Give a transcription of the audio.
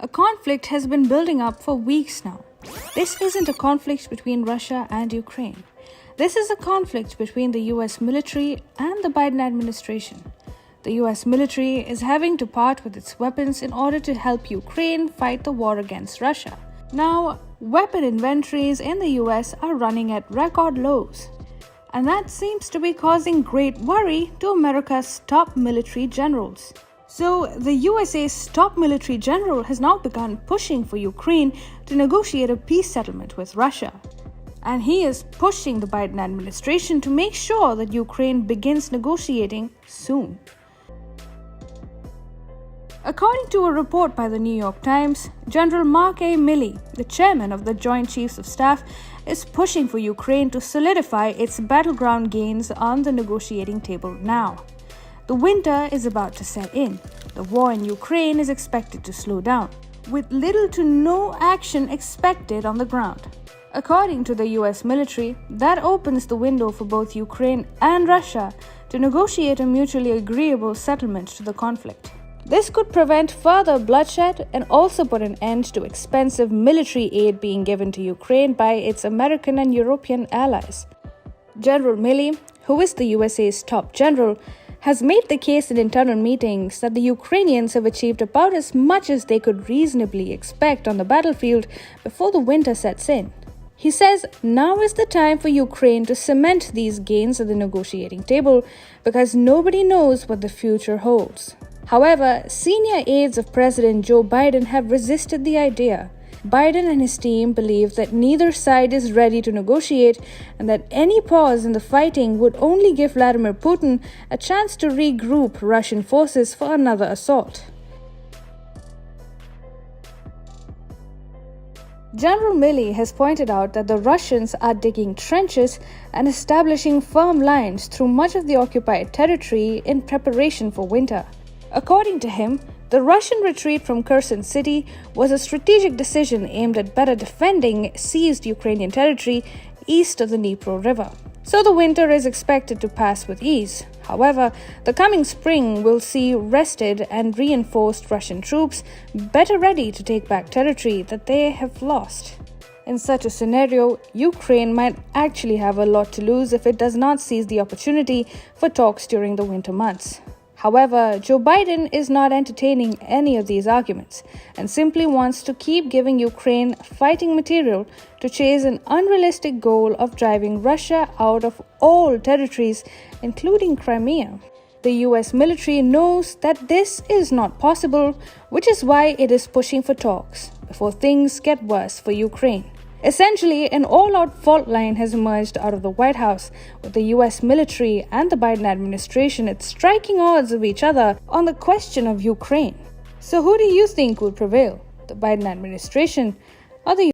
A conflict has been building up for weeks now. This isn't a conflict between Russia and Ukraine. This is a conflict between the US military and the Biden administration. The US military is having to part with its weapons in order to help Ukraine fight the war against Russia. Now, weapon inventories in the US are running at record lows. And that seems to be causing great worry to America's top military generals. So, the USA's top military general has now begun pushing for Ukraine to negotiate a peace settlement with Russia. And he is pushing the Biden administration to make sure that Ukraine begins negotiating soon. According to a report by the New York Times, General Mark A. Milley, the chairman of the Joint Chiefs of Staff, is pushing for Ukraine to solidify its battleground gains on the negotiating table now. The winter is about to set in. The war in Ukraine is expected to slow down, with little to no action expected on the ground. According to the US military, that opens the window for both Ukraine and Russia to negotiate a mutually agreeable settlement to the conflict. This could prevent further bloodshed and also put an end to expensive military aid being given to Ukraine by its American and European allies. General Milley, who is the USA's top general, has made the case in internal meetings that the Ukrainians have achieved about as much as they could reasonably expect on the battlefield before the winter sets in. He says now is the time for Ukraine to cement these gains at the negotiating table because nobody knows what the future holds. However, senior aides of President Joe Biden have resisted the idea. Biden and his team believe that neither side is ready to negotiate and that any pause in the fighting would only give Vladimir Putin a chance to regroup Russian forces for another assault. General Milley has pointed out that the Russians are digging trenches and establishing firm lines through much of the occupied territory in preparation for winter. According to him, the Russian retreat from Kherson city was a strategic decision aimed at better defending seized Ukrainian territory east of the Dnipro River. So the winter is expected to pass with ease. However, the coming spring will see rested and reinforced Russian troops better ready to take back territory that they have lost. In such a scenario, Ukraine might actually have a lot to lose if it does not seize the opportunity for talks during the winter months. However, Joe Biden is not entertaining any of these arguments and simply wants to keep giving Ukraine fighting material to chase an unrealistic goal of driving Russia out of all territories, including Crimea. The US military knows that this is not possible, which is why it is pushing for talks before things get worse for Ukraine. Essentially, an all-out fault line has emerged out of the White House, with the US military and the Biden administration at striking odds of each other on the question of Ukraine. So who do you think will prevail, the Biden administration or the